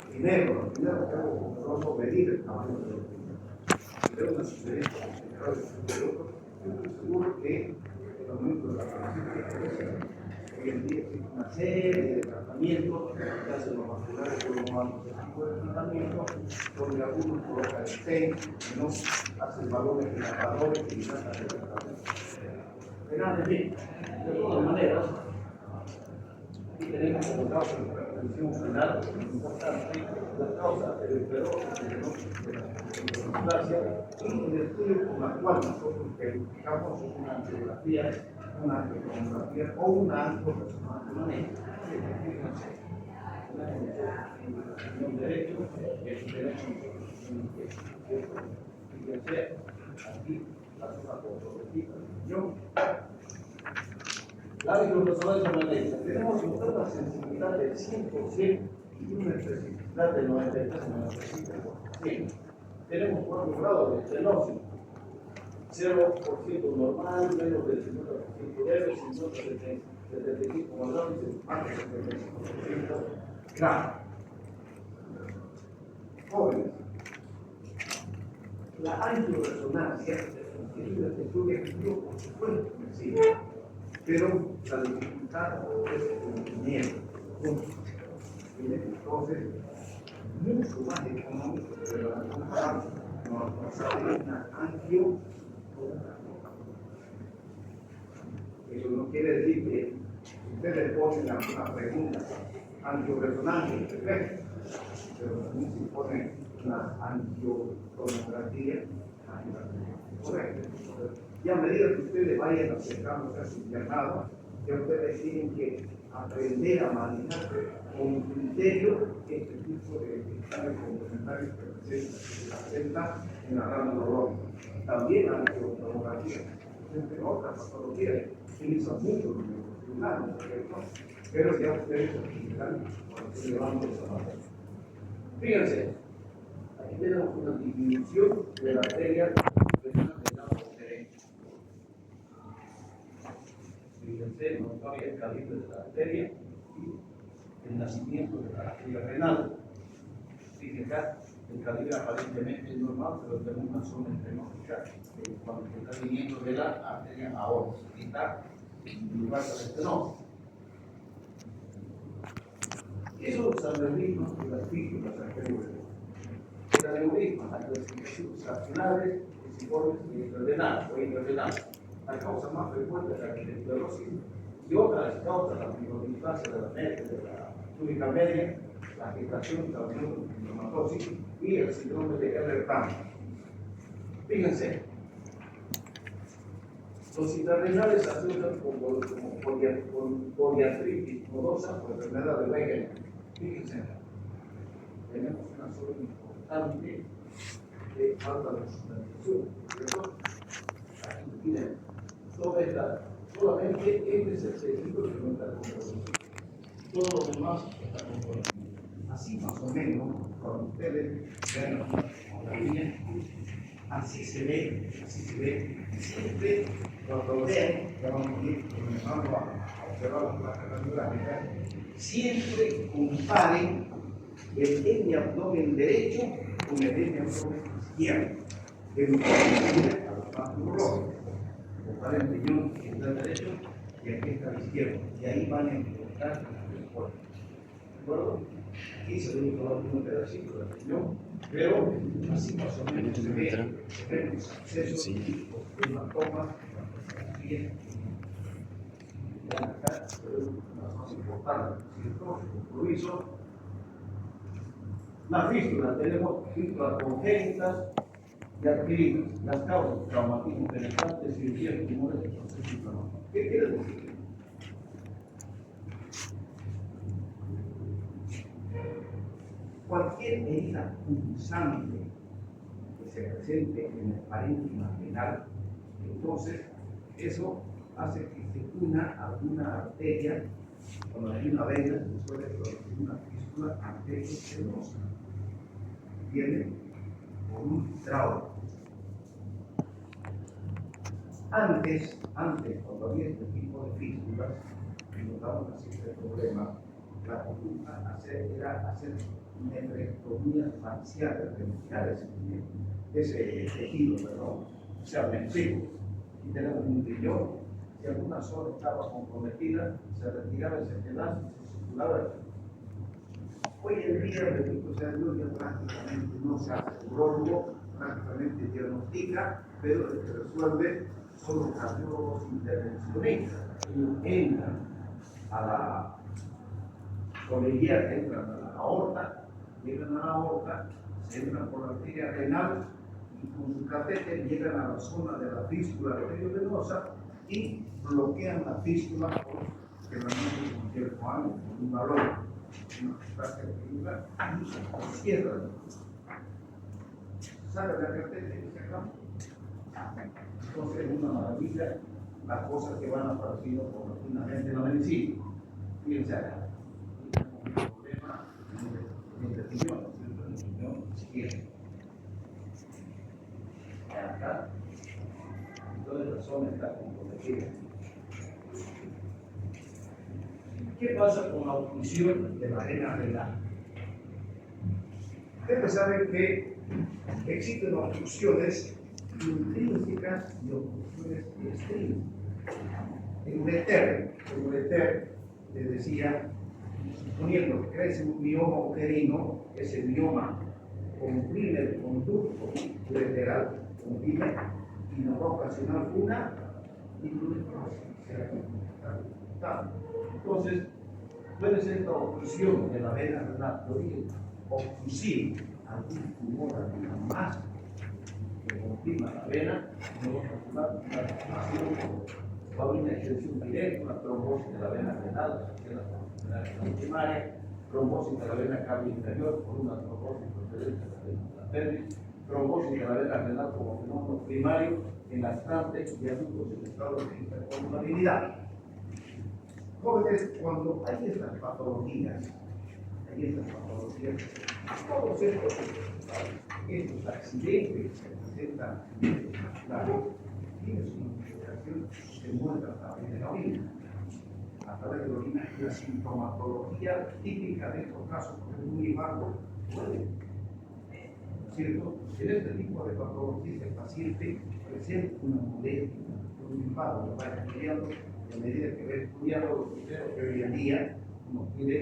Primero que hago poderoso medir el tamaño de los niños. Si veo una sugerencia general de otro, yo estoy seguro que el aumento de la población hoy en día existe una serie de tratamientos que hacen los vasculares por los malos de tipo de tratamiento, donde algunos colocan el stent, no hacen balones dilatadores que dilatan el tratamiento. Pero bien, de todas maneras, aquí tenemos como causa de hipertensión renal importante la causa del esclerosis de la displasia y el estudio con la cual nosotros verificamos una angiografía, una angiotomografía o una angioresonancia magnética. Un derecho que tenemos fíjense aquí la zona controvertida del riñón. La angioresonancia magnética. Tenemos una sensibilidad del 100% y una especificidad del 93-95%. Tenemos 4 grados de estenosis, 0% normal, menos del 50% leve, 50-75 grados y más del 75% grave. Jóvenes, la angioresonancia es un estudio efectivo, por supuesto que sí, pero la dificultad es el dinero. Entonces, mucho más económico que la comparar nos sale una angio. Eso no quiere decir que ustedes ponen una pregunta angioresonancia, perfecto, pero también se pone una angiotomografía, correcto. Y a medida que ustedes vayan acercándose a su internado, ya ustedes tienen que aprender a manejar con criterio este tipo de exámenes complementarios que se presentan en la rama neurológica. También la angiotomografía, entre otras patologías, utilizan mucho los neuromusculares, ¿cierto? Pero ya ustedes explican cuando se levantan esa materia. Fíjense, aquí tenemos una disminución de la arteria renal del lado derecho. Fíjense, no cambia el calibre de la arteria y el nacimiento de la arteria renal. Fíjense acá, el calibre aparentemente es normal, pero tenemos una zona entrenótica cuando se está viniendo de la arteria aorta, y está en lugar del estenosis. Eso es el aneurisma de las fístulas arteriales. El aneurisma, las clasificaciones accionales, visibles y intrarenales o intrarenales. La causa más frecuente es la esclerosis y otras causas, la fibrodisplasia de la mente, de la túnica media, la agitación, la neumatosis y el síndrome de Ehlers-Danlos. Fíjense, los intrarenales se asocian con poliartritis nodosa o enfermedad de Wegener. Fíjense, tenemos una zona importante de falta de sustentación. Aquí miren, solamente este es el segundo que no está comprometido. Todo lo demás está comprometido. Así más o menos, cuando ustedes vean la línea, así se ve, siempre cuando vean, ya vamos a ir comenzando a observar las placas radiográficas, siempre comparen el hemiabdomen derecho con el hemiabdomen izquierdo, que nos corresponde a la parte neurológica. Comparen el riñón que está derecho y aquí está el izquierdo, y ahí van a encontrar las respuestas. ¿De acuerdo? Aquí se debe tomar un pedacito del riñón, pero así más o menos se ve, tenemos acceso a una toma, fotografía. Acá las más importantes, ¿cierto? El compromiso. La fístula, tenemos fístulas congénitas y adquiridas. Las causas, traumatismo penetrante, cirugía, tumores de proceso inflamatorio. ¿Qué quiere decir? Cualquier herida punzante que se presente en el parénquima renal, entonces eso hace que se una a una arteria, cuando hay una vena, se suele producir una fístula arteriovenosa. Viene por un trauma. Antes, cuando había este tipo de fístulas, que notaban así este problema, la conducta era hacer nefrectomías parciales, retirar ese tejido, perdón. O sea, me explico. Y tenemos un riñón, si alguna zona estaba comprometida, se retiraba ese pedazo y se circulaba. Hoy en día, bendito sea Dios, ya prácticamente no se hace urólogo, prácticamente diagnostica, pero el que resuelve son los cardiólogos intervencionistas. Ellos entran a la colegial, entran a la aorta, llegan a la aorta, se entran por la arteria renal y con su catéter llegan a la zona de la fístula arteriovenosa y bloquean la fístula que realmente con cierto ángulo, con un balón, una sustancia pequeña, y se cierran. Sale la catéter y se acaba. Entonces es una maravilla las cosas que van apareciendo paulatinamente en la medicina. Fíjense acá. Un problema en el riñón, el riñón izquierdo. Acá, toda la zona está comprometida. ¿Qué pasa con la obstrucción de la vena renal? Ustedes saben que existen obstrucciones intrínsecas y obstrucciones extrínsecas. En un éter, les decía, suponiendo que crece un mioma uterino, ese mioma comprime el conducto ureteral, comprime y nos va a ocasionar una hidronefrosis. Entonces, puede ser esta obstrucción de la vena renal de origen obstrusiva, algún tumor alguna más que comprima la vena, no va a ocasionar una inflamación, va a haber una extensión directa, una trombosis de la vena renal, que es la vena primaria, trombosis de la vena cava inferior por una trombosis procedente de la vena pelvis, trombosis de la vena renal como fenómeno primario en lactantes y adultos en estado de hipercoagulabilidad. Jóvenes, cuando hay estas patologías, todos estos accidentes que presentan vasculares, tienen su manifestación, se muestra a través de la orina. A través de la orina y la sintomatología típica de estos casos, porque es muy bajo, puede. ¿Cierto? En este tipo de patologías el paciente presenta una molestia, un impacto, lo va estudiando, y a medida que va estudiando los criterios que hoy en día uno quiere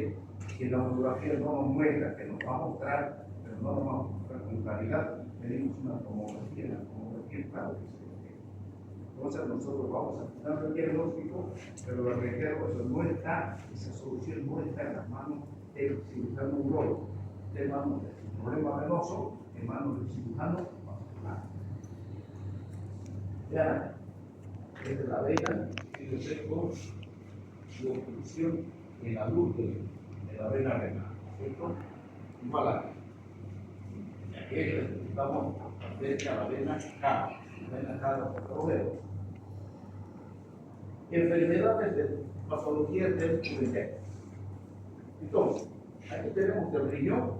que la mamografía no nos muestra, que nos va a mostrar, pero no nos va a mostrar con claridad, tenemos una tomografía, la tomografía es claro que se ve. Entonces nosotros vamos a dar el diagnóstico, pero lo reitero, eso no está, esa solución no está en las manos del cirujano urólogo, está en manos del problema venoso, en manos del cirujano vascular. Ya, desde la vena, fíjense con su obstrucción en la luz de la vena renal, ¿cierto? Igual aquí. Y aquí necesitamos cerca la vena cava, por lo menos. Enfermedades de patología del ureter. Entonces, aquí tenemos el riñón,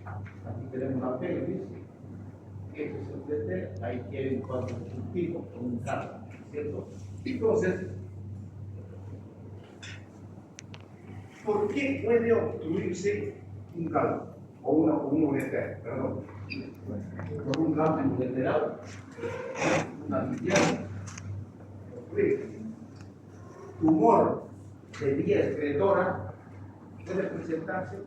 aquí tenemos la pelvis, este es el ureter, ahí tienen cuatro puntitos con un carro, ¿cierto? Entonces, ¿por qué puede obstruirse un calvo o un ureter? Perdón. Por un cambio ureteral, una liviana, tumor de vía excretora puede presentarse,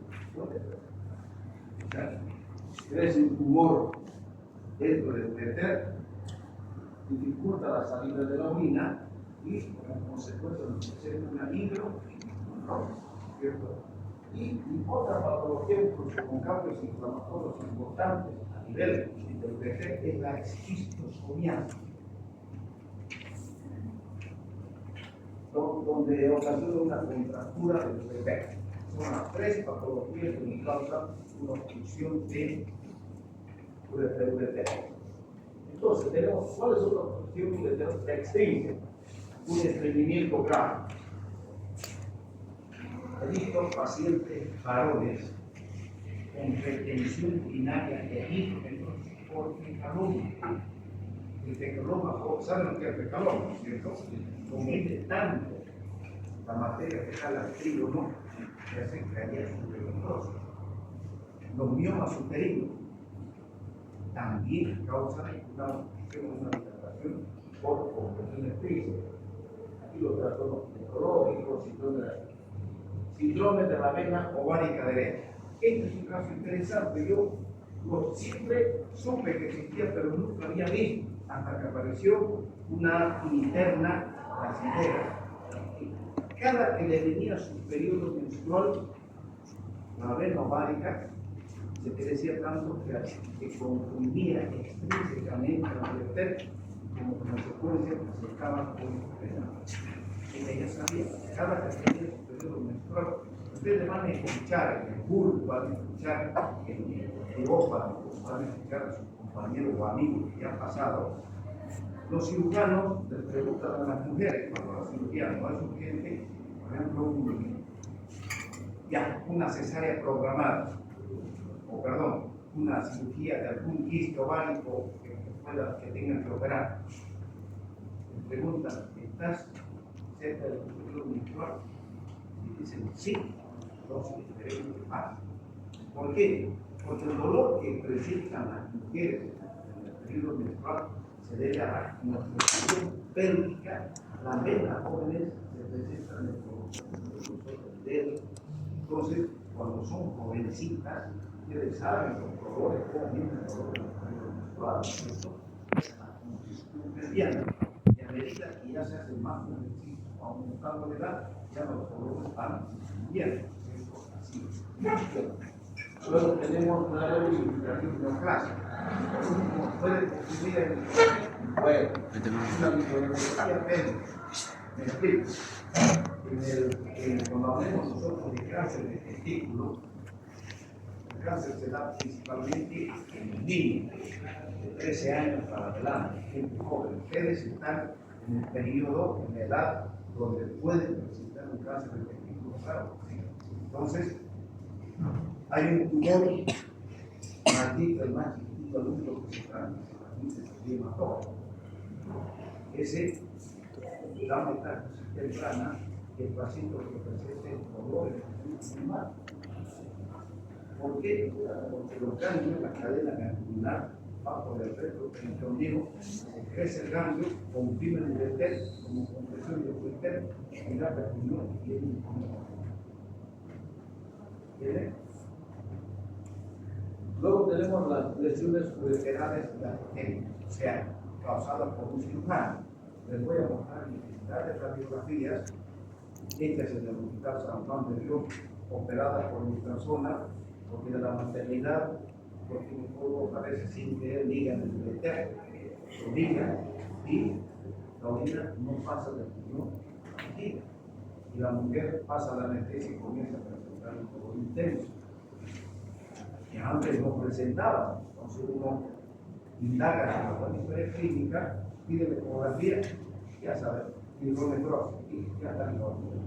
si crece un tumor dentro del ureter, dificulta la salida de la orina y como consecuencia nos presenta una hidronefrosis, ¿cierto? Y otra patología, incluso con cambios inflamatorios importantes a nivel del ureter, es la esquistosomiasis, donde ocasiona una contractura del ureter. Son las tres patologías que nos causan una obstrucción de ureter. Entonces, tenemos, ¿cuál es otra obstrucción ureter extrínseca? Un estreñimiento grave. He visto pacientes varones con retención urinaria de líquidos por fecaloma. El fecaloma, ¿saben lo que es el fecaloma? ¿Cierto? Conviene tanto la materia fecal al trigo, ¿no? ya se crearía tuberculosis. Los miomas uterinos también causan una dilatación por compresiones físicas. Aquí los trastornos ginecológicos, síndrome de la vena ovárica derecha. Este es un caso interesante. Yo siempre supe que existía, pero nunca había visto, hasta que apareció una interna brasilera. Cada que le venía su periodo menstrual, la vena ovárica se crecía tanto que comprimía extrínsecamente la mujer, como consecuencia se acercaba con el ella sabía, cada que tenía su periodo menstrual, ustedes van a escuchar en el bulbo, van a escuchar en Europa, van a escuchar a sus compañeros o amigos que ya han pasado. Los cirujanos les preguntan a las mujeres cuando la cirugía no es urgente, por ejemplo, una cesárea programada, o perdón, una cirugía de algún quiste ovárico que tengan que operar. Les preguntan, ¿estás cerca del periodo menstrual? Y dicen, sí. Entonces, esperemos que pase. ¿Por qué? Porque el dolor que presentan las mujeres en el periodo menstrual se debe a la constricción pélvica. Las venas jóvenes se presentan en el dedo. Entonces, cuando son jovencitas, ustedes saben los dolores, cómo vienen los dolores en el periodo menstrual, ¿cierto? La constricción pelviana. Y a medida que ya se hacen más jovencitos, aumentando la edad, ya los dolores van disminuyendo. Así. Luego tenemos una reivindicación neoclásica. Como puede consumir una microbiología pélvica. Me explico. Cuando hablemos nosotros de cáncer de testículo, el cáncer se da principalmente en los niños de 13 años para adelante, gente joven. Ustedes están en el periodo, en la edad donde pueden presentar un cáncer de testículo, claro. Entonces, hay un tumor maldito, el más chiquitito adulto que se transmite, se llama TOR. Ese da metástasis temprana y el paciente lo que presenta es dolores muy mal. ¿Por qué? Porque los ganglios, la cadena ganglionar, va por el retroperitoneum, crece el ganglio, comprime el ureter, como compresión del ureter, y la peritoneum y tiene un tumor. ¿Entienden? Luego tenemos las lesiones ureterales laterales, o sea, causadas por un cirujano. Les voy a mostrar infinidad de radiografías hechas en el Hospital San Juan de Dios, operadas por nuestra zona, porque de la maternidad, los ginecólogos a veces sin que él diga en el ureter, lo diga, y la orina no pasa del riñón a la vejiga. Y la mujer pasa la anestesia y comienza a presentar un dolor intenso. Que antes no presentaba. Entonces uno indaga sobre la historia clínica, pide la ecografía, ya sabe, hidrometros, y ya está en orden.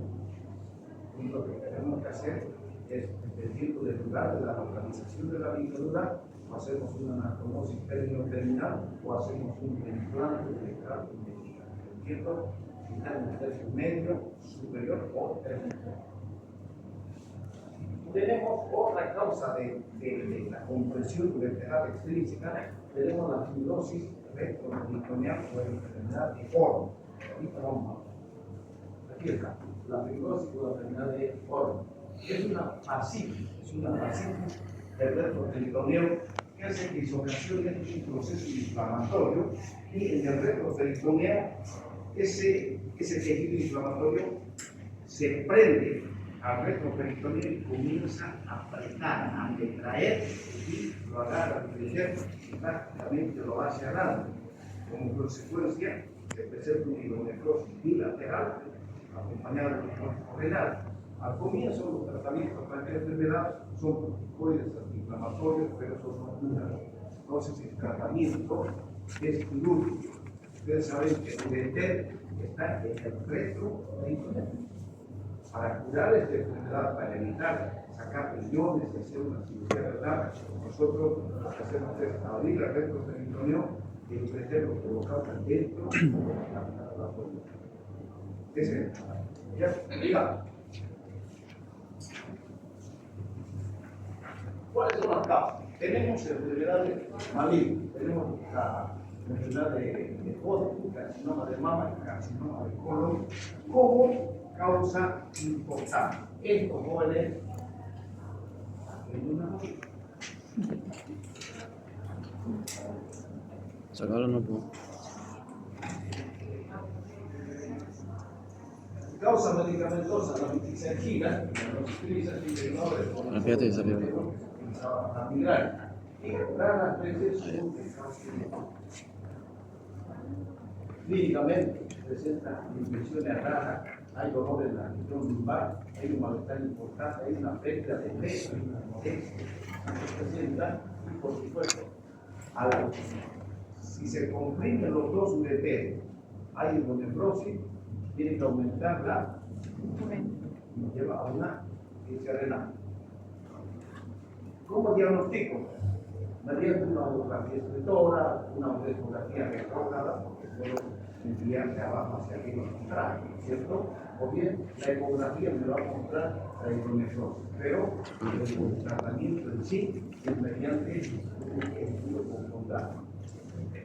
Y lo que tenemos que hacer es, dependiendo del lugar, de la localización de la ligadura, o hacemos una anastomosis peritoneal o hacemos un implante de grado medical. ¿Entiendo? Si está en el tercio medio, superior o tercio. Tenemos otra causa de la compresión ureteral extrínseca, tenemos la fibrosis retroperitoneal o enfermedad de Horn. Aquí está, la fibrosis o la enfermedad de Horn. Es una fascitis del retroperitoneum que hace que se ocasione un proceso inflamatorio y en el retroperitoneum ese tejido inflamatorio se prende al retroperitoneum y comienza a apretar, a retraer y lo agarra a crecer y prácticamente lo va cerrando. Como consecuencia se presenta una hidronefrosis bilateral acompañada de un renal. Al comienzo los tratamientos para esta enfermedad son corticoides antiinflamatorios, pero esos no curan. Entonces el tratamiento es quirúrgico. Ustedes saben que el ureter está en el retroperitoneum. Para curar esta enfermedad, para evitar sacar riñones y hacer una cirugía verdad, nosotros lo que hacemos es abrir el retroperitoneum y el ureter lo colocamos dentro de la puerta. ¿Ese? ¿Ya? Diga. ¿Cuáles son las causas? Tenemos enfermedades malignas, tenemos la enfermedad de Hodgkin, carcinoma de mama y carcinoma de colon como causa importante. Estos jóvenes sacarlo no puedo. Causa medicamentosa, la metixanquina, no se utiliza en Ah, fíjate, salió. la migraña. Y raras veces son de causa clínicamente presenta infecciones raras, hay dolor en la región lumbar, hay un malestar importante, hay una pérdida de peso, hay una molestia, se presenta y por supuesto, si se comprimen los dos ureteros, hay hidronefrosis, tiene que aumentarla y lleva a una crisis renal. ¿Cómo diagnostico? Mediante una ecografía escritora, una ecografía retrógrada, porque puedo enviar de abajo hacia arriba contrario, ¿cierto? O bien la ecografía me va a mostrar la hidronefrosis, pero el tratamiento en sí es mediante un estudio conjuntal.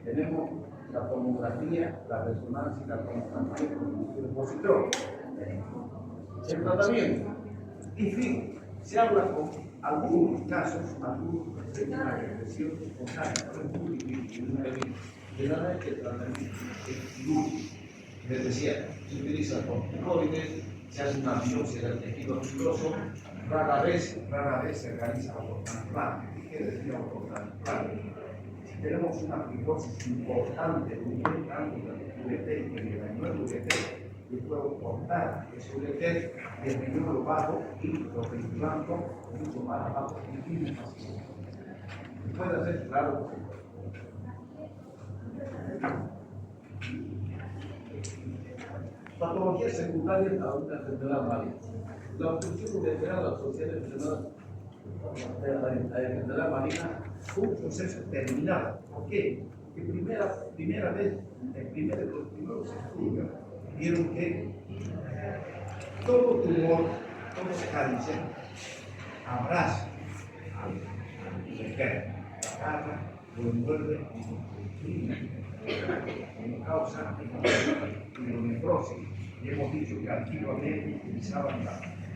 Tenemos la tomografía, la resonancia y la tomografía con el positrón. El tratamiento. Y fin, se habla con algunos casos, algunos de una regresión espontánea, pero es muy difícil, generalmente el tratamiento es quirúrgico. Les decía, se utiliza corticoides, se hace una biopsia del tejido fibroso, rara vez se realiza autotrasplante. ¿Qué decía autotrasplante? Si tenemos una fibrosis importante, muy grande, el ureter, que le dañó el ureter, yo puedo cortar ese ureter, disminuirlo bajo y lo ventilando mucho más abajo y muy fácil. Puede hacer, claro que sí. Patologías secundarias a una enfermedad maligna. La obstrucción ureteral asociada a la enfermedad maligna fue un proceso terminado. ¿Por qué? Porque primera vez, los primeros estudios vieron que todo tumor, todo cáncer, abraza al ureter, la agarra, lo envuelve como causa hidronefrosis. Y hemos dicho que antiguamente utilizaban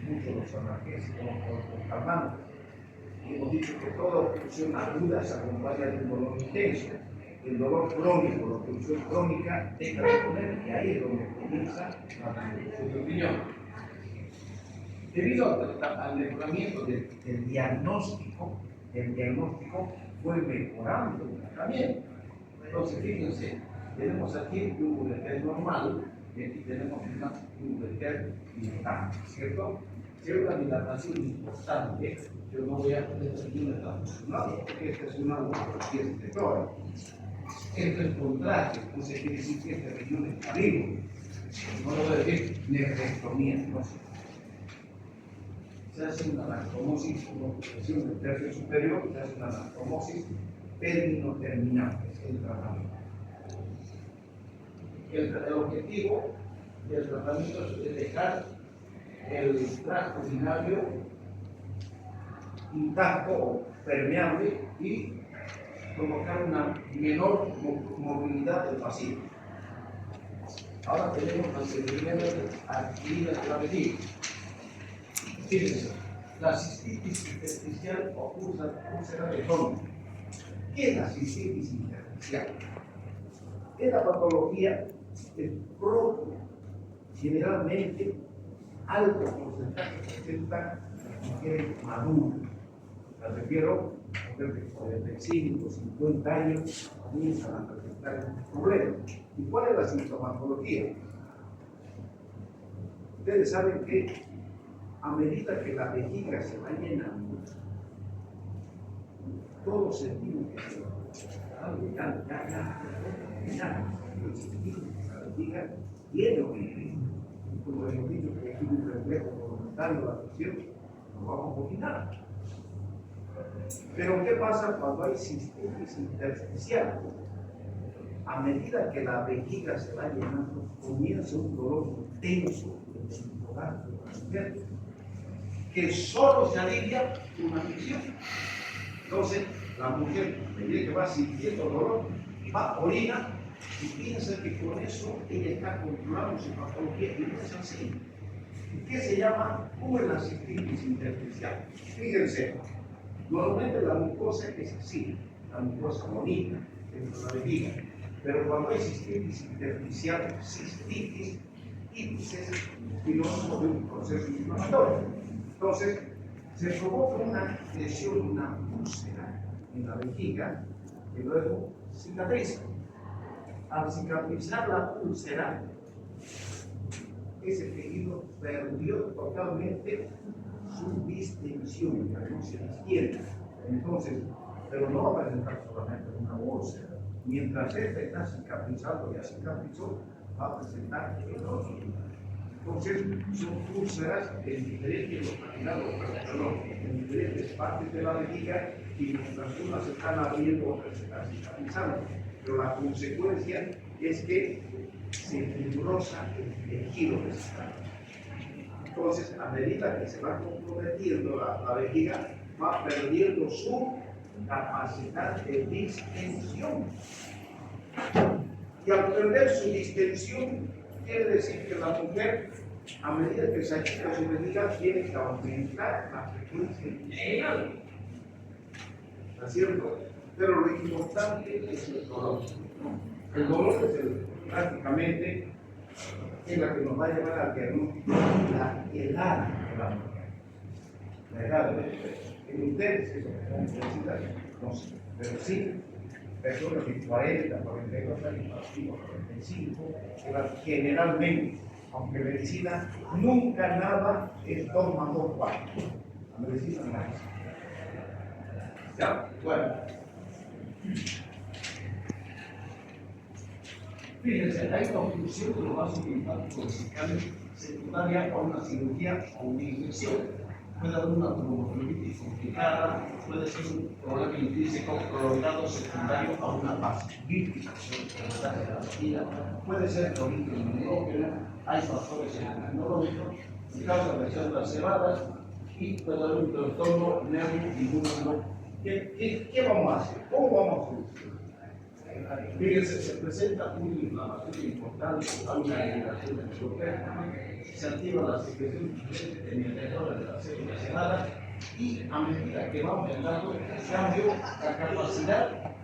mucho los analgésicos, los calmantes. Y hemos dicho que toda obstrucción aguda se acompaña de un dolor intenso. El dolor crónico, la obstrucción crónica, deja de poner y ahí es donde comienza la reducción del riñón. Debido al mejoramiento del diagnóstico fue mejorando el tratamiento. Entonces, fíjense, tenemos aquí un ureter normal y aquí tenemos un ureter dilatado, ¿cierto? Si hay una dilatación importante, yo no voy a poner aquí un estacionado, porque este es una pieza de tórax. Esto es contraste, entonces quiere decir que esta región está vivo. No lo voy a decir nefrectomía, no sé. Se hace una anastomosis, una obstrucción del tercio superior, se hace una anastomosis terminal, es el tratamiento. El objetivo del tratamiento es dejar el tracto urinario intacto o permeable y provocar una menor movilidad del paciente. Ahora tenemos las enfermedades adquiridas de la vejiga. Fíjense, la cistitis intersticial o úlcera de Crohn. ¿Qué es la cistitis intersticial? Es la patología del propio, generalmente alto porcentaje presenta las mujeres maduras. Me refiero a mujeres de 45, 50 años comienzan a presentar estos problemas. ¿Y cuál es la sintomatología? Ustedes saben que a medida que la vejiga se va llenando, todos sentimos que algo ya, el sentido que la vejiga tiene un como hemos dicho que es un reflejo voluntario de la acción, no vamos a opinar. Pero ¿qué pasa cuando hay cistitis intersticial? A medida que la vejiga se va llenando, comienza un dolor intenso en el lugar de la mujer, que solo se alivia con una fricción. Entonces, la mujer, a medida que va sintiendo dolor, va, orina y piensa que con eso ella está controlando su patología y no es así. ¿Qué se llama? ¿Cómo es la cistitis intersticial? Fíjense, normalmente la mucosa es así, la mucosa bonita, dentro de la vejiga, pero cuando hay cistitis intersticial, cistitis, itis es sinónimo de un proceso inflamatorio. Entonces, se provoca una lesión, una úlcera en la vejiga que luego cicatriza. Al cicatrizar la úlcera, ese tejido perdió totalmente su distensión, ya no se distiende. Entonces, pero no va a presentar solamente una úlcera. Mientras este está cicatrizando, ya cicatrizó, va a presentar dolor. Entonces, son úlceras en diferentes en diferentes partes de la vejiga y mientras unas se están abriendo, otras se están cicatrizando. Pero la consecuencia es que se fibrosa el tejido vegetal. Entonces, a medida que se va comprometiendo la vejiga, va perdiendo su capacidad de distensión. Y al perder su distensión, quiere decir que la mujer, a medida que se achica su vejiga, tiene que aumentar la frecuencia intestinal. ¿No es cierto? Pero lo importante es el dolor. El dolor es prácticamente es la que nos va a llevar al diagnóstico la edad de la mujer. La edad de la mujer. En ustedes, eso no sé, pero sí, personas de 40, 42 años, 45, generalmente, aunque medicina nunca nada es 2 más 2, 4. La medicina no es. Ya, bueno. Fíjense, hay una obstrucción de los vasos linfáticos vesicales secundaria a una cirugía o una infección. Puede haber una tromboflebitis complicada, puede ser un problema intrínseco prolongado secundario a una vasculitis, puede ser colitis inmunológica, hay factores inmunológicos que causan de células cebadas y puede haber un trastorno nervio-inmunológico. ¿Qué vamos a hacer? ¿Cómo vamos a solucionar? Fíjense, se presenta una inflamación importante, hay una liberación de endotelios, se activa la secreción inhibidora de las células cebadas y a medida que va aumentando el cambio, la capacidad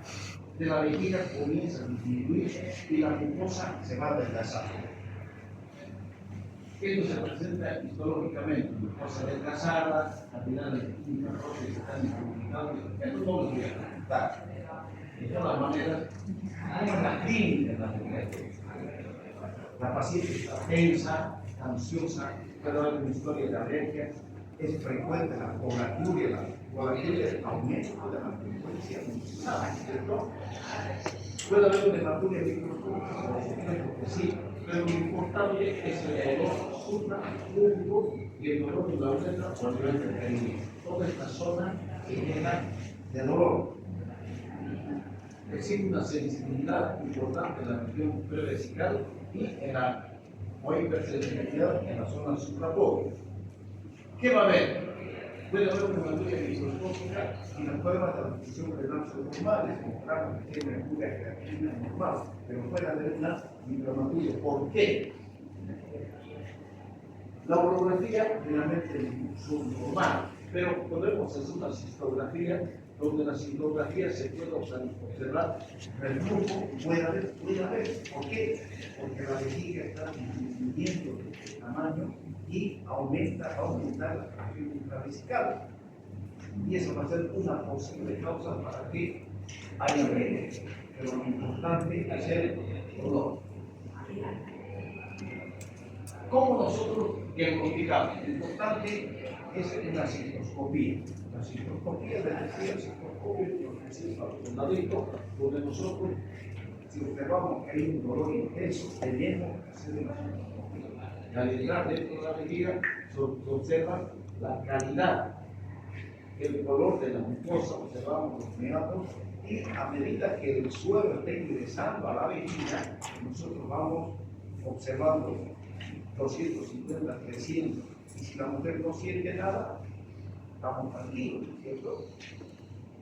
de la vejiga comienza a disminuir y la mucosa se va adelgazando. Esto se presenta histológicamente, mucosa adelgazada, capilares de química roja que están incomunicados. Esto no lo voy a contar. De todas maneras, hay una clínica en la mujer. La paciente está tensa, ansiosa, puede haber una historia de alergia, es frecuente la colaturia, el aumento de la frecuencia muscular, ¿cierto? Puede haber una hematuria microscópica, sí, pero lo importante es el dolor suprapúblico y el dolor de la uretra o a nivel del perímetro. Toda esta zona se llena de dolor. Existe una sensibilidad importante en la región prevesical y en la hipersensibilidad en la zona suprapública. ¿Qué va a haber? Puede haber una hematuria microscópica y las pruebas de la función renal son normales, mostramos que tiene una creatina normal, pero puede haber una microhematuria. ¿Por qué? La urografía generalmente son normales, pero podemos hacer una cistografía donde la cistografía se puede observar reflujo, puede haber. ¿Por qué? Porque la vejiga está disminuyendo de tamaño y va a aumentar la presión intravesical. Y eso va a ser una posible causa para que haya alergia. Pero lo importante es el dolor. ¿Cómo nosotros diagnosticamos? Lo importante es una cistoscopía. La cistoscopía es decir, el cistoscopio es un soldadito donde nosotros, si observamos que hay un dolor intenso, tenemos que hacer una cistoscopía. Al entrar dentro de la vejiga, se observa la calidad, el color de la mucosa, observamos los meatos, y a medida que el suelo está ingresando a la vejiga, nosotros vamos observando 250, 300, y si la mujer no siente nada, estamos tranquilos, ¿cierto?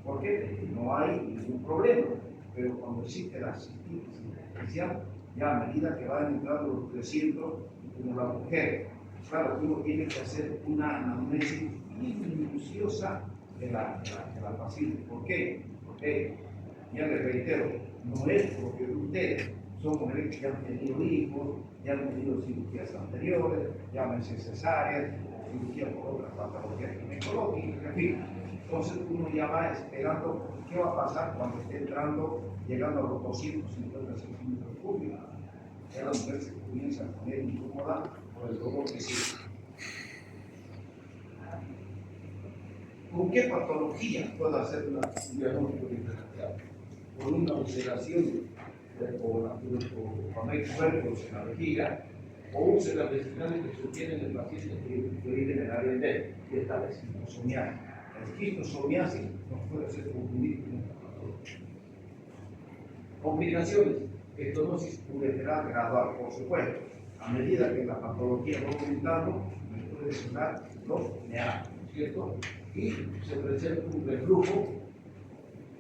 porque no hay ningún problema. Pero cuando existe la asistencia especial, ya a medida que van entrando los 300, como la mujer, claro, uno tiene que hacer una anamnesis minuciosa de la paciente. ¿Por qué? Porque, ya les reitero, no es porque ustedes son mujeres que ya han tenido hijos, ya han tenido cirugías anteriores, llámense cesáreas, cirugía por otras patologías ginecológicas, en fin. Entonces uno ya va esperando qué va a pasar cuando esté entrando, llegando a los 250 centímetros cúbicos. Ya la mujer se comienza a poner incómoda por el dolor que siente. ¿Con qué patología puede hacer un diagnóstico diferencial? Con una ulceración cuando hay cuerpos en la vejiga o úlceras vescinales que sostienen el paciente que vive en el área D, que está la esquistosomiasis. La esquistosomiasis no puede ser confundida con esta patología. Complicaciones: estenosis ureteral gradual, por supuesto. A medida que la patología va aumentando, me puede sonar los neatos, ¿cierto? Y se presenta un reflujo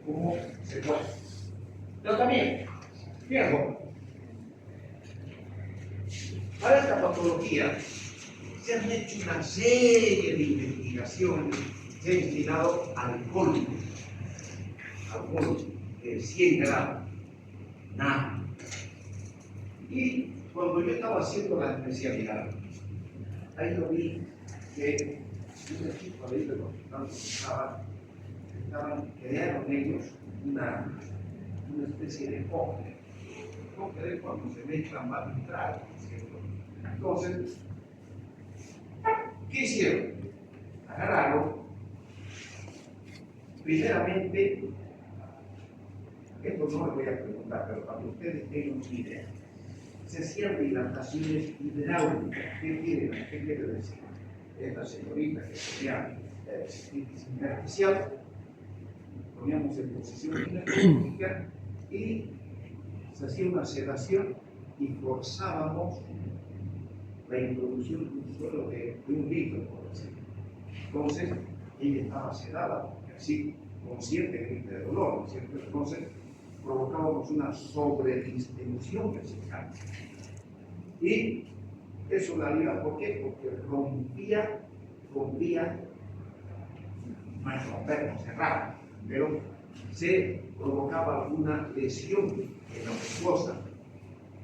como secuela. Tratamiento. Bien, para esta patología se han hecho una serie de investigaciones, se ha destinado alcohol de 100 gramos, nada. Y cuando yo estaba haciendo la especialidad, ahí lo vi que un equipo de los hospitales crearon ellos una especie de cóctel. Cóctel es cuando se mezclan varios tragos, ¿cierto? Entonces, ¿qué hicieron? Agarraron, primeramente, esto no les voy a preguntar, pero para que ustedes tengan una idea, se hacían dilataciones hidráulicas. ¿Qué quiere decir? Esta señorita que tenía cistitis intersticial, poníamos en posición ginecológica y se hacía una sedación y forzábamos la introducción de un suelo de 1 litro, por decirlo. Entonces, ella estaba sedada, porque así, consciente de dolor, ¿no es cierto? Entonces, provocábamos una sobredistensión vesical. Y eso la haría, ¿por qué? Porque rompía, no es romper, no cerrar, pero se provocaba alguna lesión en la mucosa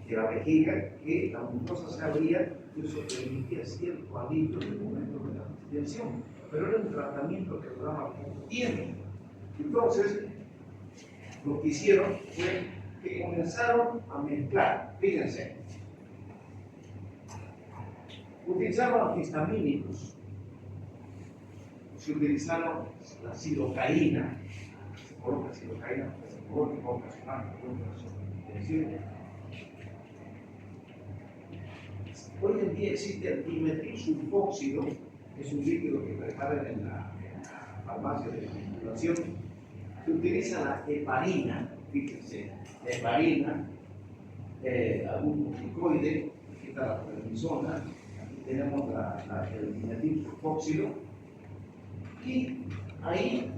de la vejiga, que la mucosa se abría y eso permitía cierto alivio en el momento de la distensión. Pero era un tratamiento que duraba poco tiempo. Entonces, lo que hicieron fue que comenzaron a mezclar, fíjense, utilizaron antihistamínicos, se utilizaron la silocaína, se coloca silocaína, se coloca ocasional, hoy en día existe el dimetilsulfóxido, que es un líquido que preparan en la farmacia de manipulación. Se utiliza la heparina, fíjense, la heparina, algún corticoide, aquí está la prednisona, aquí tenemos el dimetilsulfóxido, y ahí,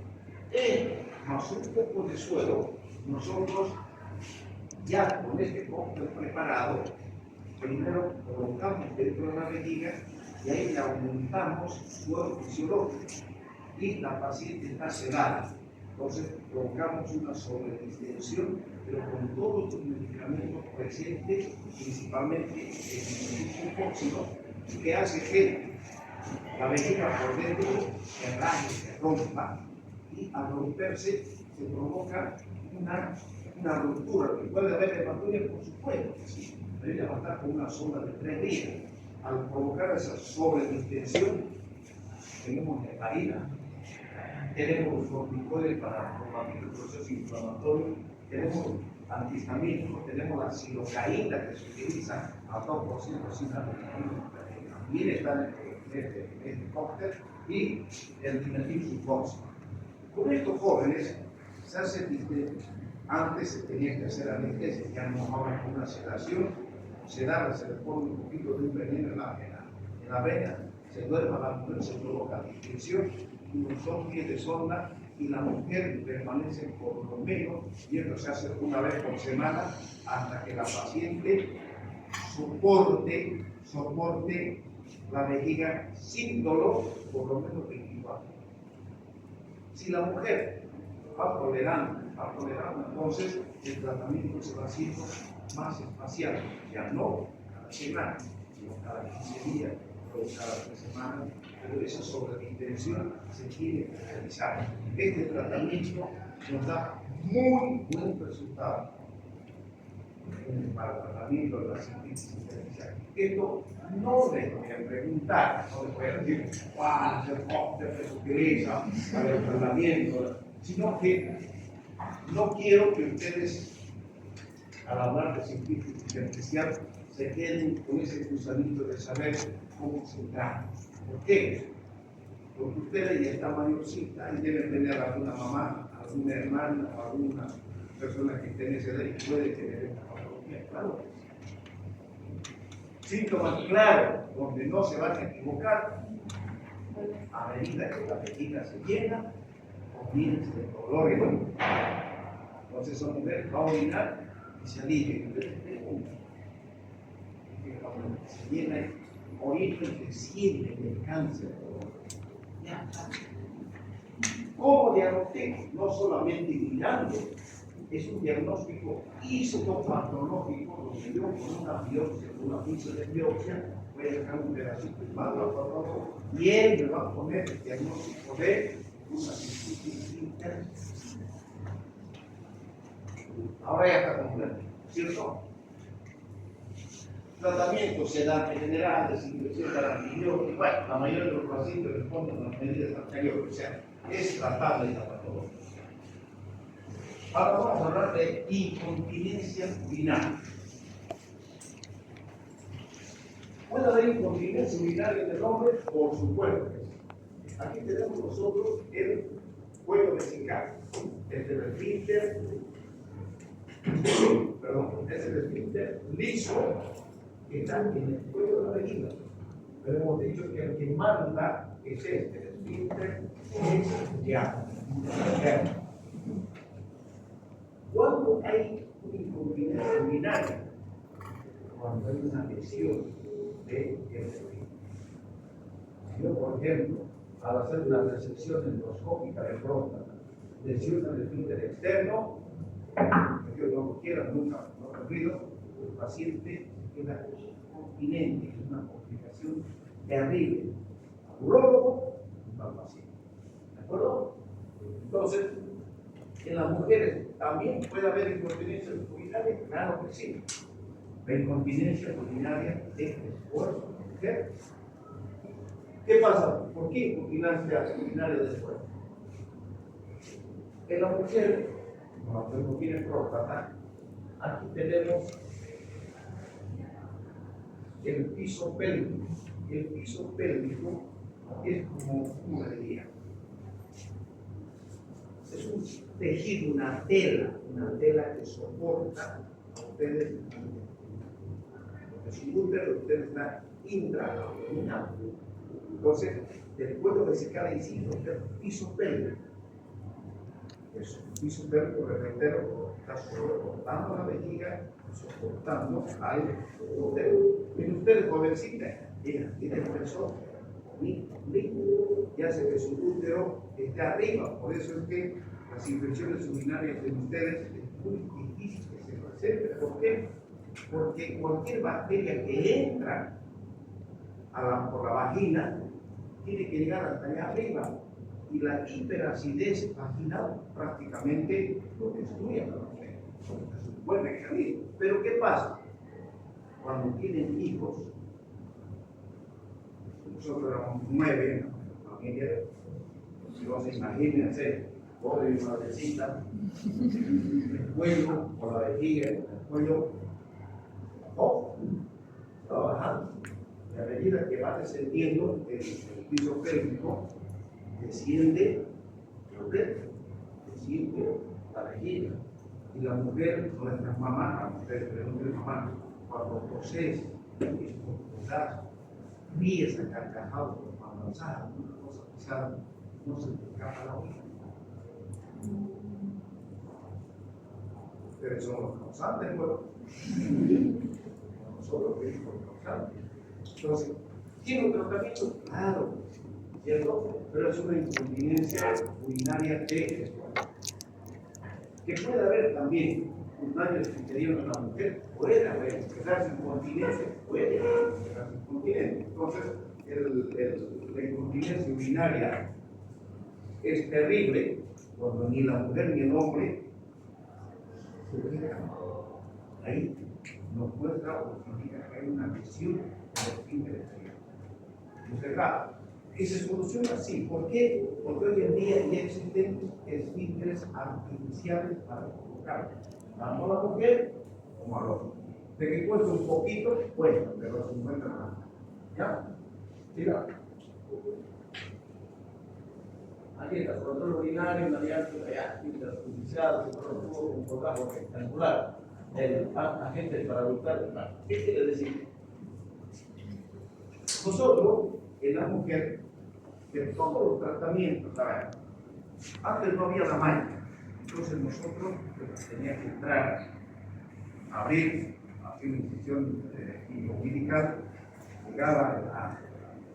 más un poco de suero, nosotros ya con este cóctel preparado, primero colocamos dentro de la vejiga y ahí le aumentamos suero fisiológico y la paciente está sedada. Entonces provocamos una sobredistensión, pero con todos los medicamentos presentes, principalmente el sulfóxido, que hace que la vejiga por dentro se raje, se rompa, y al romperse se provoca una ruptura, que puede haber hematuria, por supuesto que sí, debe levantar con una sonda de 3 días. Al provocar esa sobredistensión, tenemos heparina, tenemos corticoides para combatir el proceso inflamatorio, tenemos antihistamínicos, tenemos la silocaína que se utiliza a 2% sin antihistamínicos, también está en este cóctel, y el dimetilsulfóxido. Con estos jóvenes se hace, antes se tenía que hacer anestesia, ya no ahora con una sedación, se le pone un poquito de un veneno en la vena, se duerma la mujer, se provoca distensión, y un pies de sonda y la mujer permanece por lo menos, y esto se hace una vez por semana, hasta que la paciente soporte la vejiga sin dolor por lo menos 24. Si la mujer va tolerando, entonces el tratamiento se va haciendo más espacial, ya no cada semana, sino cada 15 días o cada 3 semanas, pero esa sobreintención se tiene que realizar. Este tratamiento nos da muy buen resultado para el tratamiento de la cistitis intersticial. Esto no les voy a preguntar, no les voy a decir cuál se utiliza para el tratamiento, sino que no quiero que ustedes, al hablar de cistitis intersticial, se queden con ese gusanito de saber cómo se trata. ¿Por qué? Porque ustedes ya están mayorcitas y deben tener alguna mamá, alguna hermana o alguna persona que esté en esa edad y puede tener esta patología. Claro. Síntomas claros donde no se van a equivocar. A medida que la vejiga se llena, comienza el dolor enorme. Entonces esa mujer va a orinar y se alivia. Y ustedes preguntan, se llena y orina y se siente el cáncer. Ya está. ¿Cómo diagnostico? No solamente mirando, es un diagnóstico histopatológico donde yo con una biopsia, con una pinza de biopsia, voy a sacar un pedacito y mando y él me va a poner el diagnóstico de una cistitis intersticial. Ahora ya está completo, ¿cierto? Tratamientos se dan en general, desinfección para antibióticos. Bueno, la mayoría de los pacientes responden a las medidas anteriores, o sea, es tratable esta patología. Ahora vamos a hablar de incontinencia urinaria. ¿Puede haber incontinencia urinaria en el hombre? Por supuesto. Aquí tenemos nosotros el cuello vesical, es el esfínter, es el esfínter liso que está en el cuello de la vejiga. Pero hemos dicho que el que manda es este, el esfínter es ya. Cuando hay una incontinencia urinaria, cuando hay una lesión de esfínter. Yo, por ejemplo, al hacer una resección endoscópica de próstata, lesiona el esfínter externo, que Dios no lo quiera, nunca lo he ocurrido, el paciente queda incontinente, es una complicación terrible al urólogo y al paciente. ¿De acuerdo? Entonces, en las mujeres también puede haber incontinencia urinaria, claro que sí. La incontinencia urinaria es esfuerzo de mujer. ¿Qué pasa? ¿Por qué incontinencia urinaria de esfuerzo? En la mujer, cuando no tiene próstata, aquí tenemos el piso pélvico. El piso pélvico es como una herida. Es un tejido, una tela que soporta a ustedes. Porque su útero de ustedes está intraabdominal. Entonces, del cuello vesical incide el piso pélvico. El piso pélvico, reitero, está soportando la vejiga, soportando al útero. Y ustedes, jovencitas, tienen el peso y hace que su útero esté arriba. Por eso es que las infecciones urinarias de ustedes es muy difícil que se presenten. ¿Por qué? Porque cualquier bacteria que entra por la vagina tiene que llegar hasta allá arriba. Y la hiperacidez vaginal prácticamente lo destruye a la mujer. Es un buen mecanismo. Pero ¿qué pasa? Cuando tienen hijos, nosotros éramos 9 en la familia, entonces imagínense, pobre y madrecita, el cuello o la vejiga, el cuello, está bajando. Y a medida que va descendiendo el piso pélvico, desciende el útero, desciende la vejiga. Y la mujer, nuestras mamás, ustedes pregunten mamá, cuando posee estornudas, ríes a carcajadas, avanzadas, una cosa pesada, no se te escapa la orina. Ustedes son los causantes, bueno. Nosotros somos los causantes. Entonces, ¿tiene un tratamiento? Claro, ¿cierto? Pero es una incontinencia urinaria que puede haber también un daño de interior en la mujer, puede haber, quedarse incontinencia, puede quedarse incontinente. Entonces, la incontinencia urinaria es terrible cuando ni la mujer ni el hombre se dejan. Ahí nos muestra o significa que hay una lesión de los esfínteres. Entonces, claro, que se soluciona así. ¿Por qué? Porque hoy en día ya existen esfínteres artificiales para colocar tanto a la mujer como al hombre. De que cuesta un poquito, cuesta, pero se encuentra nada. ¿Ya? Siga. Aquí está, control urinario, mediante esfínter artificial, se produjo un contagio rectangular. El agente paraductal. ¿Qué quiere decir? Nosotros, en la mujer, de todos los tratamientos, antes no había la máquina, entonces nosotros teníamos que entrar, abrir, hacer una incisión umbilical, llegar al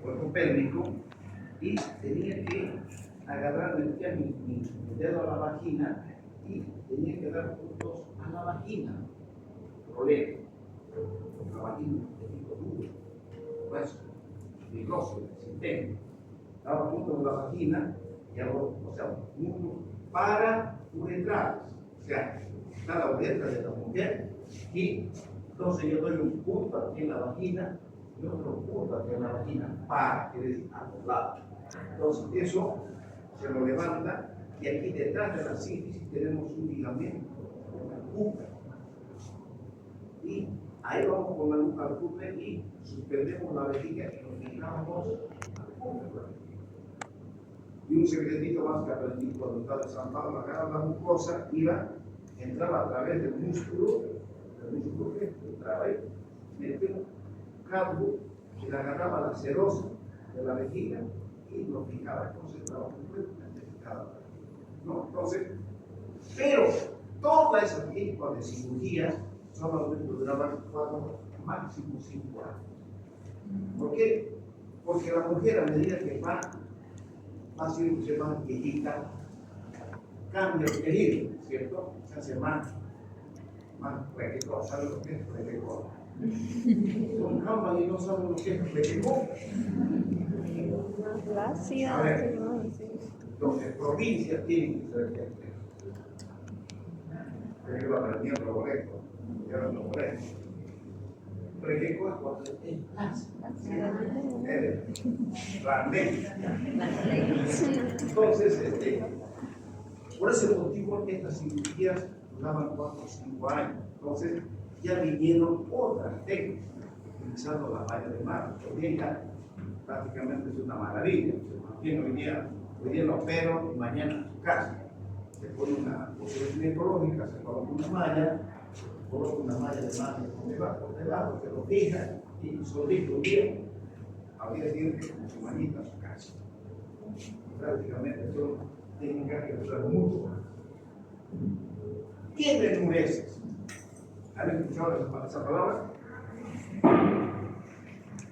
cuerpo pélvico y tenía que agarrar, metía mi dedo a la vagina y tenía que dar puntos a la vagina. Problema, porque la vagina es tejido duro, grueso, fibroso, resistente. Daba puntos en la vagina y o sea, puntos para uretrales. O sea, está la uretra de la mujer y entonces yo doy un punto aquí en la vagina y otro punto aquí en la vagina para, quiere decir, a los lados. Entonces eso se lo levanta y aquí detrás de la sífilis tenemos un ligamento, una cuca. Y ahí vamos con la nuca al cupe y suspendemos la vejiga y nos fijamos al cupe. Y un secretito más que aprendí cuando estaba en San Pablo, agarraba la mucosa, entraba a través del músculo que entraba ahí, metía un cabo y le agarraba la serosa de la vejiga y lo fijaba, entonces estaba completamente fijada. ¿No? Entonces, pero toda esa tipo de cirugías solamente duraban 4, máximo 5 años. ¿Por qué? Porque la mujer a medida que va haciéndose más viejita, cambia el tejido, ¿cierto? Se hace más requecó. ¿Saben lo que es requecó? Son camas y no saben lo que es requecó. A ver, entonces provincias tienen que ser gente. Yo lo aprendí en lo correcto, ya no lo correcto. Requecó es cuando es realmente. Entonces, por ese motivo, estas cirugías duraban 4 o 5 años. Entonces, ya vinieron otras técnicas, utilizando la valla de mar. Hoy día, prácticamente es una maravilla. Hoy día lo opero y mañana en su casa. Se pone una posición ginecológica, se coloca una malla de mar por debajo, se lo fija y solito un día, al día siguiente con su manita a su casa. Prácticamente son técnicas que usan mucho. ¿Quién enmureces? ¿Han escuchado esa palabra?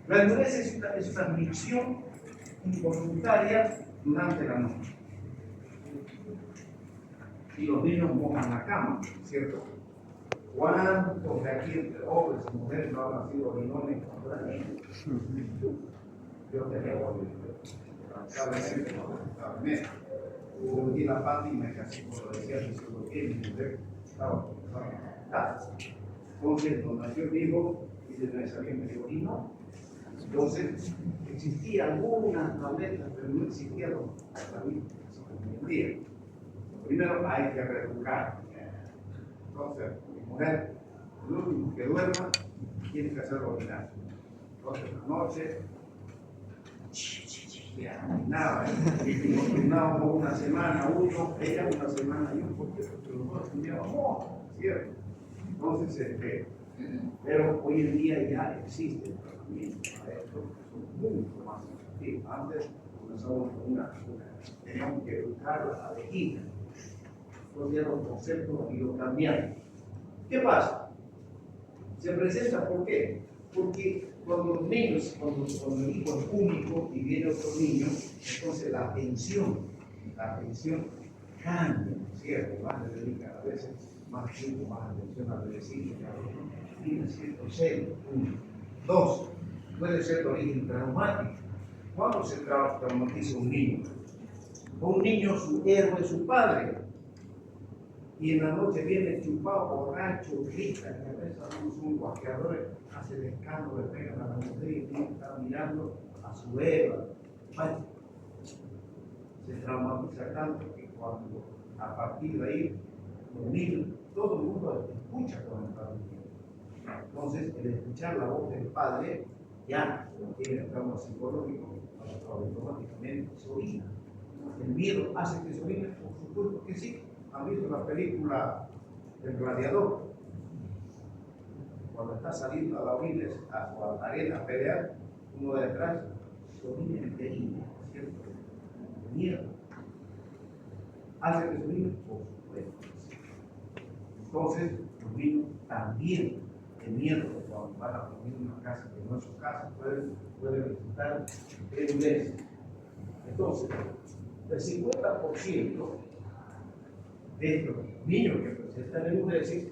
La enmureces es una fricción involuntaria durante la noche. Y los niños mojan la cama, ¿cierto? ¿Cuántos de aquí entre hombres y mujeres no han nacido rinones cuando eran niños? Yo tenía lamentablemente no estaba en eso. Yo metí la pata y me casé como lo decía Jesús, mi mujer estaba embarazada. Entonces, cuando nació el hijo, y se me salió y me dijo, y no. Entonces, existían algunas tabletas, pero no existían los tratamientos hoy en día. Primero hay que reeducar. Entonces, mi mujer, el último que duerma, tiene que hacerlo orinar. Entonces, la noche, nada, orinábamos una semana, ella una semana y porque los dos teníamos, ¿cierto? Entonces, pero hoy en día ya existe el tratamiento para esto, son mucho más efectivos. Antes comenzamos con teníamos que educar la vejiga. Entonces ya los conceptos y lo cambiaron. ¿Qué pasa? Se presenta, ¿por qué? Porque cuando los niños, cuando el hijo es único y viene otro niño, entonces la atención cambia, ¿no es cierto? Más le dedican a veces más tiempo, más atención al vecino, tiene cierto celo. Uno. Dos, puede ser de origen traumático. ¿Cuándo se traumatiza un niño? Un niño, su héroe es su padre. Y en la noche viene chupado, borracho, grita, y a veces son guajeadores, hace el escándalo, le pegan a la mujer y tiene que estar mirando a su Eva. Bueno, se traumatiza tanto que cuando a partir de ahí los niños, todo el mundo escucha con el padre. Entonces, el escuchar la voz del padre ya tiene trauma psicológico, automáticamente se orina. El miedo hace que se orine, por supuesto que sí. ¿Han visto la película El Gladiador? Cuando está saliendo a la orina, a la arena a pelear, uno de detrás se orina en peligro, ¿cierto? El miedo hace que se orine, por supuesto. Entonces, los niños también, el miedo, cuando van a dormir en una casa que no es su casa, pueden resultar en. Entonces, el 50% de estos niños que presentan enuresis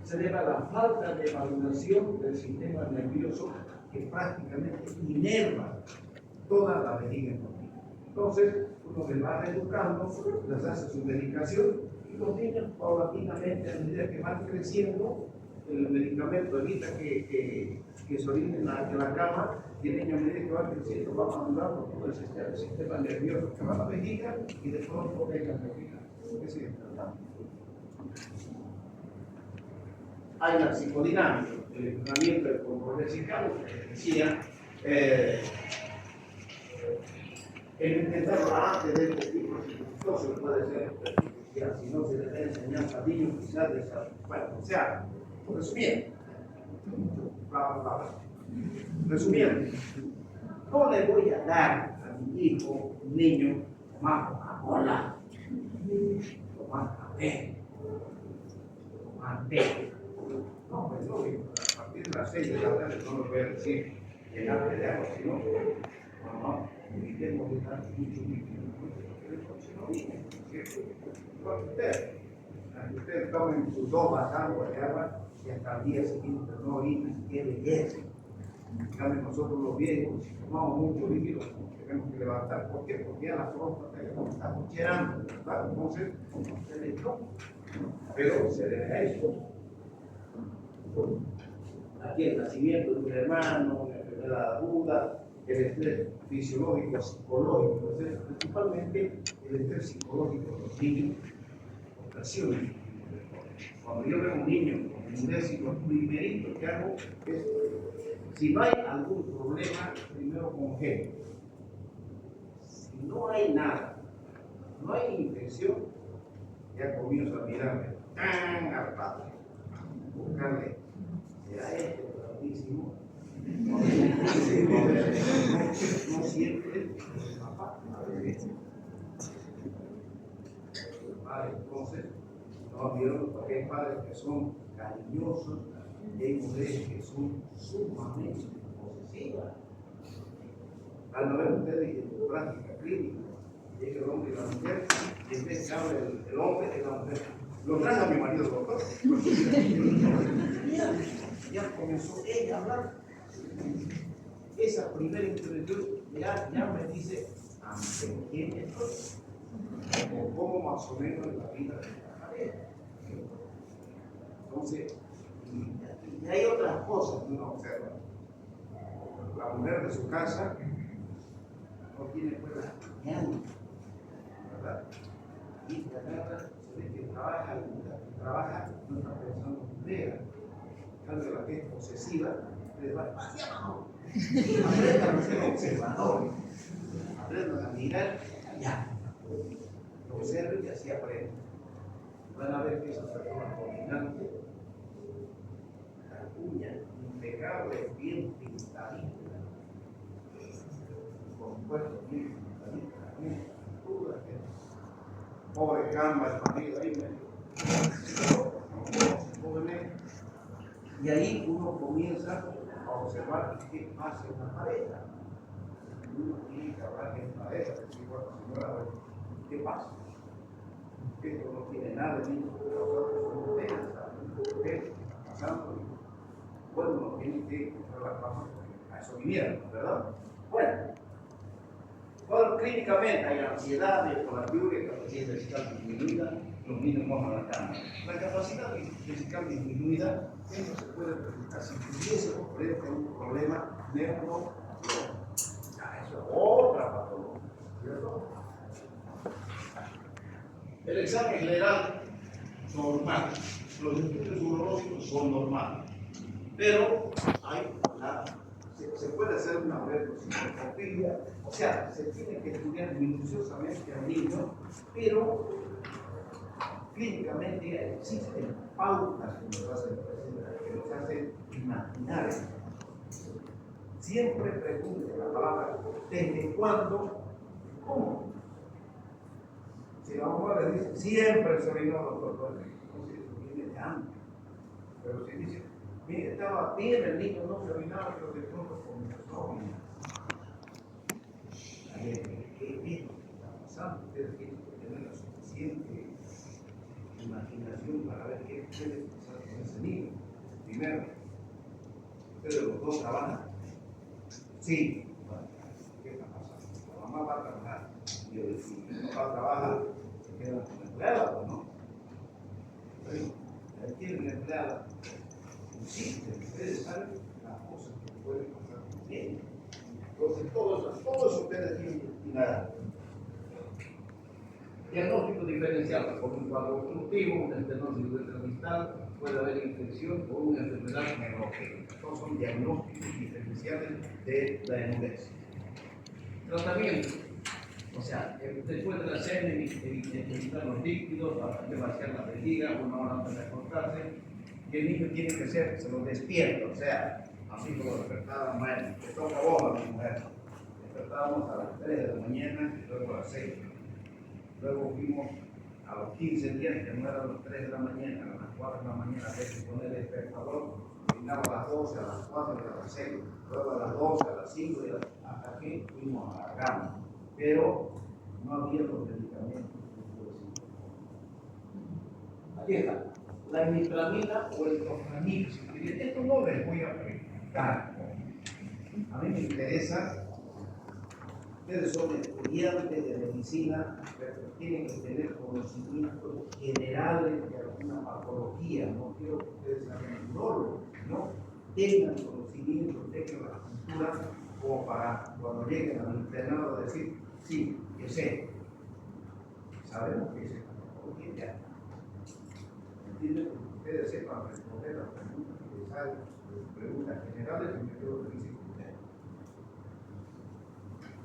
se debe a la falta de maduración del sistema nervioso que prácticamente inerva toda la vejiga infantil. Entonces, uno les va reeducando, les hace su medicación y los niños paulatinamente, a medida que van creciendo, el medicamento evita que se orinen en la cama y el niño a medida que va creciendo va madurando todo el sistema nervioso que va a la vejiga y de pronto venga la vejiga. Hay la psicodinámica, el entrenamiento del control lexical, que decía, el intentarlo antes de este tipo de circunstancias puede ser perjudicial, si no se le da enseñanza a niños quizás de esa, bueno, o sea, resumiendo, resumiendo, no le voy a dar a mi hijo, un niño, tomar Coca-Cola, tomar café, tomar té. No, pues lógico, a partir de las 6 de la tarde no lo voy a decir llegar a pelear, sino, no, evitemos de estar mucho, ustedes tomen sus 2 vasos de agua y hasta el día siguiente no orinen, qué belleza. En nosotros los viejos, si tomamos mucho líquido, tenemos que levantar. ¿Por qué? Porque ya la próstata ya nos está cocheando, ¿verdad? Entonces, se le toca. Pero se deja eso. Aquí el nacimiento de un hermano, una enfermedad aguda, el estrés fisiológico, psicológico, principalmente el estrés psicológico de los niños, ocasiona. Cuando yo veo a un niño con enuresis, lo primerito que hago es, si no hay algún problema, primero congelo. Si no hay nada, no hay infección, ya comienzo a mirarme tan al padre, buscarle, será este grandísimo, no siempre papá, padre, entonces, no vieron porque hay padres que son cariñosos y hay mujeres que son sumamente posesivas. Al ver ustedes en su práctica clínica, llega el hombre y la mujer, y en vez que hable el hombre y la mujer, lo trae a mi marido doctor. Ya comenzó ella a hablar. Esa primera intervención ya me dice ante quién estoy, o cómo más o menos en la vida de la pareja. Entonces, y hay otras cosas que uno observa. La mujer de su casa no tiene buena mañana, ¿verdad? Y que agarra, se ve que trabaja, no está pensando en idea. Cambio la que es posesiva, le va hacia abajo. Aprendan a ser observadores, aprendan a mirar allá. Observen y así aprenden. Van a ver que esa persona dominante, la uña impecable, bien pintadita, por supuesto, bien pintadita, bien pura. Pobre cama, el marido ahí, jóvenes, Y ahí uno comienza a observar qué pasa en la pareja. Uno tiene que hablar en pareja, decir, bueno, señora, ¿qué pasa? Esto no tiene nada de mí, nosotros somos ustedes, ¿saben? ¿Qué está pasando? Bueno, uno tiene que encontrar la cama porque a eso vinieron, ¿verdad? Bueno, clínicamente hay ansiedad, por la lluvia, capacidad física disminuida, los niños mojan la cama. La capacidad física disminuida, eso se puede presentar si tuviésemos frente a un problema neurológico. Ya, eso es otra patología, ¿cierto? El examen general normal, los estudios urológicos son normales, pero hay se puede hacer una retroscopia, o sea, se tiene que estudiar minuciosamente al niño, pero clínicamente existen pautas que nos hacen presentar, que nos hacen imaginar esto. Siempre pregunte la palabra, ¿desde cuándo? ¿Cómo? Si la mamá le dice, siempre se vino doctor, entonces eso viene de antes. Pero si dice, mire, estaba bien, el niño no se orinaba, pero de pronto comenzó a orinar. ¿Qué está pasando? Ustedes tienen que tener la suficiente imaginación para ver qué puede pasar con ese niño. Primero, ¿ustedes los dos trabajan? Sí. Bueno, ¿qué está pasando? La mamá va a trabajar. Y yo decía, si el papá trabaja, se quedan con la empleada, ¿no? Pero ahí tienen la empleada. Existen, ustedes saben las cosas que pueden pasar bien. Entonces, todo eso ustedes tienen que imaginar. Diagnóstico diferencial, por un cuadro obstructivo, una estenosis ureterostal, puede haber infección o una enfermedad neurológica. Estos son diagnósticos diferenciales de la enuresia. Tratamiento. O sea, después de la cena, evitar los líquidos, para vaciar la vejiga, 1 hora antes de acostarse. Y el niño tiene que ser, se lo despierta, o sea, así como despertaba la mañana. Te toca a vos, a mi mujer. Despertábamos a las 3 de la mañana y luego a las 6. Luego fuimos a los 15 días, que no eran las 3 de la mañana, a las 4 de la mañana, había que poner el despertador. Terminaba a las 12, a las 4 y a las 6. Luego a las 12, a las 5 y hasta que fuimos a la cama. Pero no había los medicamentos. Aquí está. La imipramina o el tofranil. Esto no les voy a preguntar. A mí me interesa. Ustedes son estudiantes de medicina, pero tienen que tener conocimientos generales de alguna patología. No quiero que ustedes sean neurólogos, ¿no? Tengan conocimiento, tengan la cultura como para cuando lleguen al internado decir, sí, yo sé. Sabemos que es esta patología ya. ¿Entienden? Ustedes sepan responder las preguntas que les hagan, preguntas generales, y me quedo feliz con ustedes.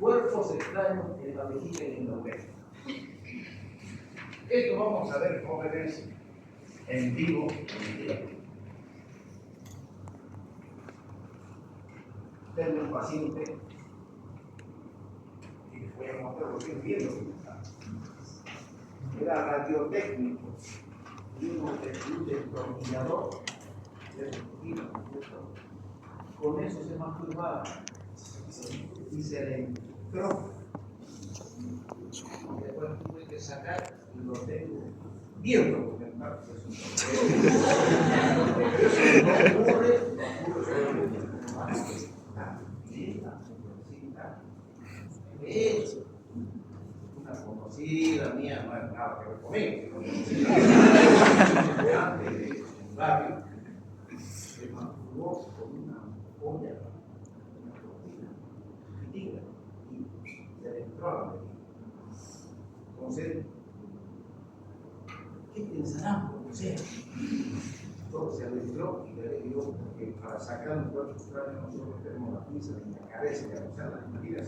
Cuerpos extraños en la vejiga y en la oreja. Esto vamos a ver, jóvenes, en vivo, en directo. Tengo un paciente y les voy a mostrar lo que estoy viendo. Era radiotécnico y un destornillador de rutina, con eso se masturbaba y se le entró. Después tuve que sacar y lo tengo bien documentado. Eso no ocurre solamente es una conocida mía, no es nada que ver conmigo, antes de barrio, se masturbó con una olla, una cortina, y se le entró a la medida. Entonces, ¿qué pensarán por usted? Entonces se le entró y le dio, porque para sacar un cuerpo extraño nosotros tenemos la pinza de la cabeza, o sea, las medidas